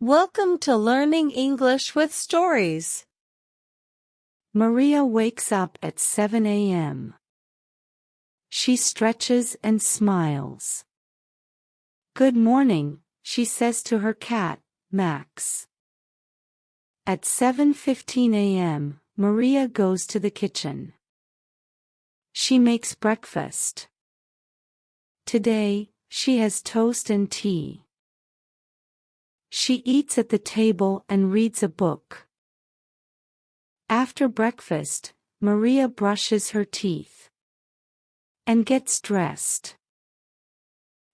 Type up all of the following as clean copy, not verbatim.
Welcome to Learning English with Stories. Maria wakes up at 7 a.m. She stretches and smiles. Good morning, she says to her cat, Max. At 7:15 a.m., Maria goes to the kitchen. She makes breakfast. Today, she has toast and tea. She eats at the table and reads a book. After breakfast, Maria brushes her teeth and gets dressed.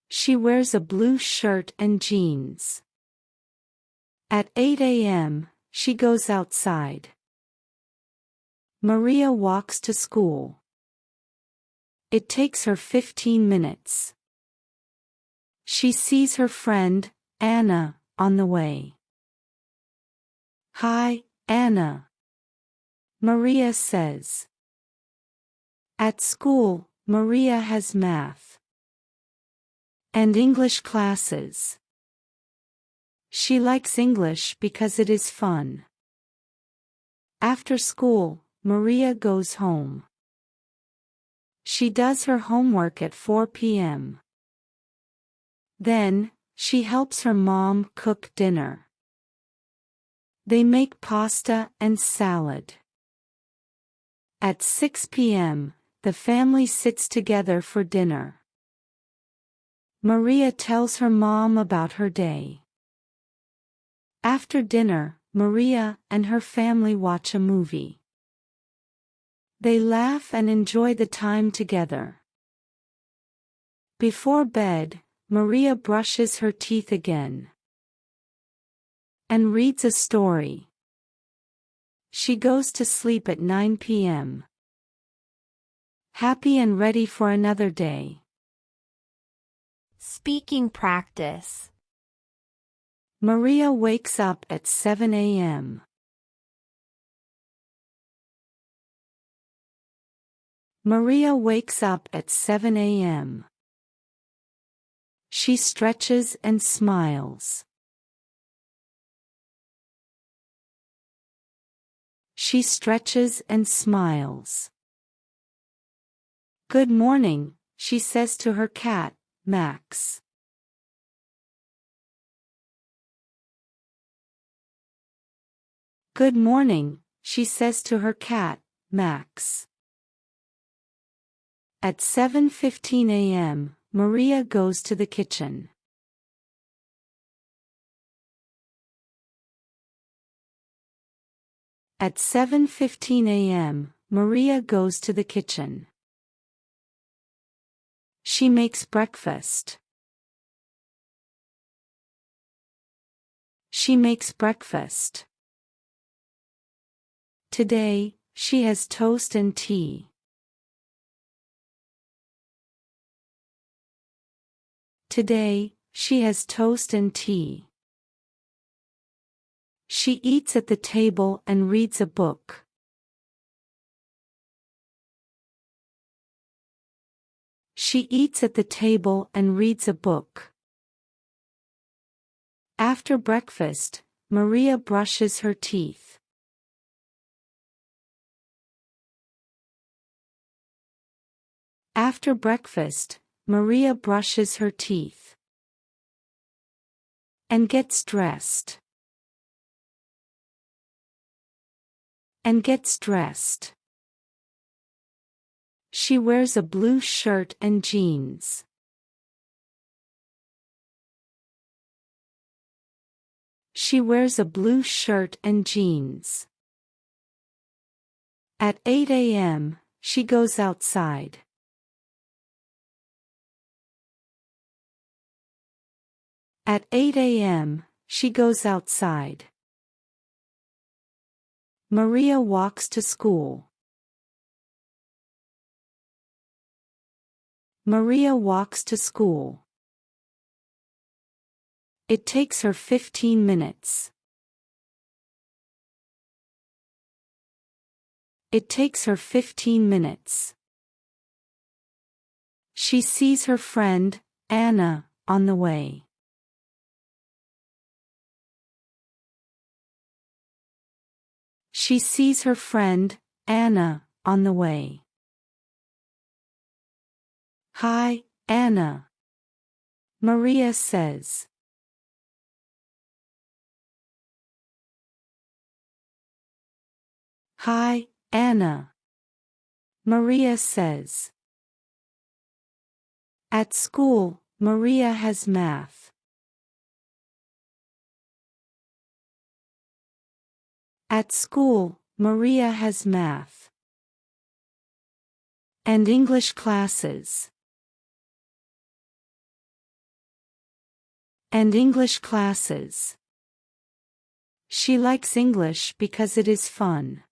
She wears a blue shirt and jeans. At 8 a.m., she goes outside. Maria walks to school. It takes her 15 minutes. She sees her friend, Anna, on the way. Hi, Anna, Maria says. At school, Maria has math and English classes. She likes English because it is fun. After school, Maria goes home. She does her homework at 4 p.m. Then, she helps her mom cook dinner. They make pasta and salad. At 6 p.m., the family sits together for dinner. Maria tells her mom about her day. After dinner, Maria and her family watch a movie. They laugh and enjoy the time together. Before bed, Maria brushes her teeth again and reads a story. She goes to sleep at 9 p.m. happy and ready for another day. Speaking practice. Maria wakes up at 7 a.m. Maria wakes up at 7 a.m. She stretches and smiles. She stretches and smiles. Good morning, she says to her cat, Max. Good morning, she says to her cat, Max. At 7:15 a.m., Maria goes to the kitchen. At 7:15 a.m., Maria goes to the kitchen. She makes breakfast. She makes breakfast. Today, she has toast and tea. Today, she has toast and tea. She eats at the table and reads a book. She eats at the table and reads a book. After breakfast, Maria brushes her teeth. After breakfast, Maria brushes her teeth and gets dressed. And gets dressed. She wears a blue shirt and jeans. She wears a blue shirt and jeans. At 8 a.m., she goes outside. At 8 a.m., she goes outside. Maria walks to school. Maria walks to school. It takes her 15 minutes. It takes her 15 minutes. She sees her friend, Anna, on the way. She sees her friend, Anna, on the way. "Hi, Anna," Maria says. "Hi, Anna," Maria says. At school, Maria has math. At school, Maria has math. And English classes. And English classes. She likes English because it is fun.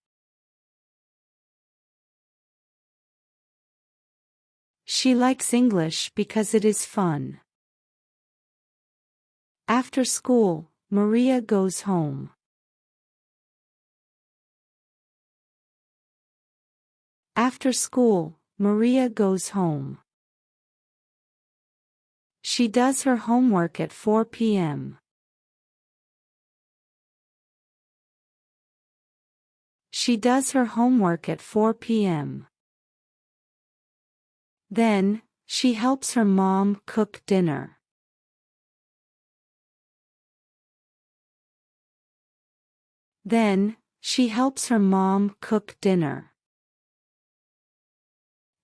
She likes English because it is fun. After school, Maria goes home. After school, Maria goes home. She does her homework at 4 p.m. She does her homework at 4 p.m. Then, she helps her mom cook dinner. Then, she helps her mom cook dinner.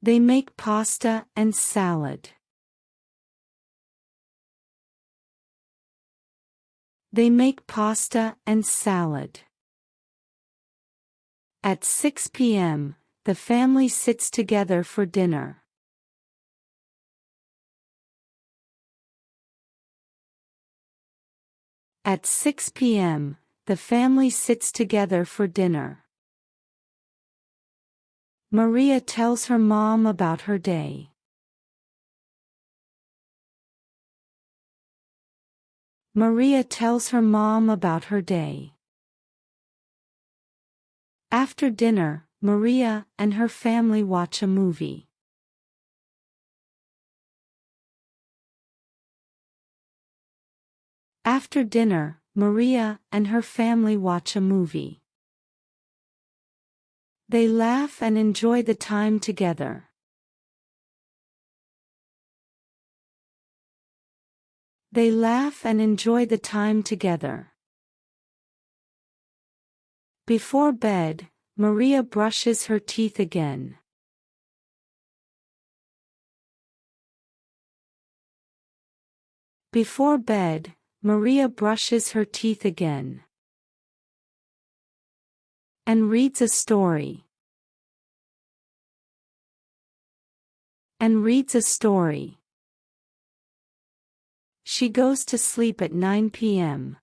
They make pasta and salad. They make pasta and salad. At 6 p.m., the family sits together for dinner. At 6 p.m., the family sits together for dinner. Maria tells her mom about her day. Maria tells her mom about her day. After dinner, Maria and her family watch a movie. After dinner, Maria and her family watch a movie. They laugh and enjoy the time together. They laugh and enjoy the time together. Before bed, Maria brushes her teeth again. Before bed, Maria brushes her teeth again. And reads a story. And reads a story. She goes to sleep at 9 p.m.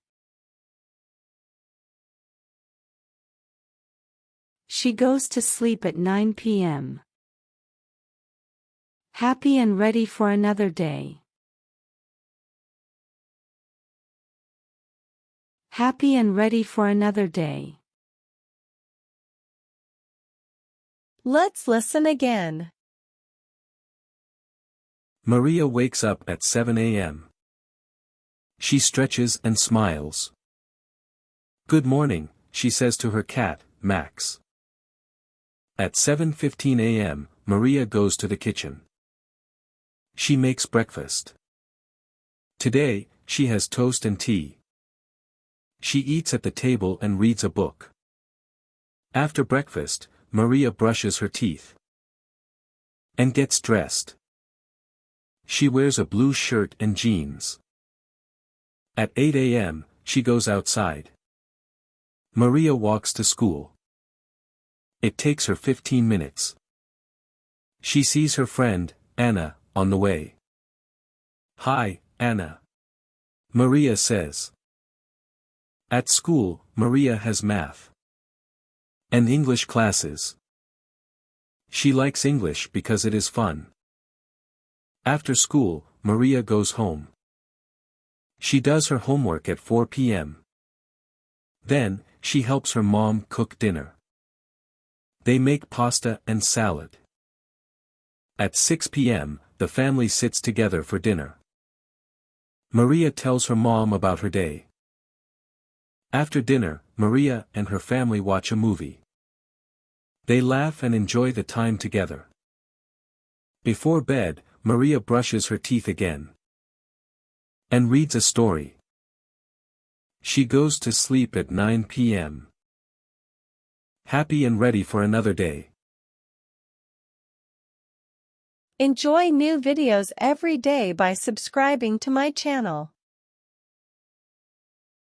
She goes to sleep at 9 p.m. Happy and ready for another day. Happy and ready for another day. Let's listen again. Maria wakes up at 7 a.m. She stretches and smiles. "Good morning," she says to her cat, Max. At 7:15 a.m., Maria goes to the kitchen. She makes breakfast. Today, she has toast and tea. She eats at the table and reads a book. After breakfast, Maria brushes her teeth and gets dressed. She wears a blue shirt and jeans. At 8 a.m., she goes outside. Maria walks to school. It takes her 15 minutes. She sees her friend, Anna, on the way. "Hi, Anna," Maria says. At school, Maria has math and English classes. She likes English because it is fun. After school, Maria goes home. She does her homework at 4 p.m. Then, she helps her mom cook dinner. They make pasta and salad. At 6 p.m., the family sits together for dinner. Maria tells her mom about her day. After dinner, Maria and her family watch a movie. They laugh and enjoy the time together. Before bed, Maria brushes her teeth again and reads a story. She goes to sleep at 9 p.m. Happy and ready for another day. Enjoy new videos every day by subscribing to my channel.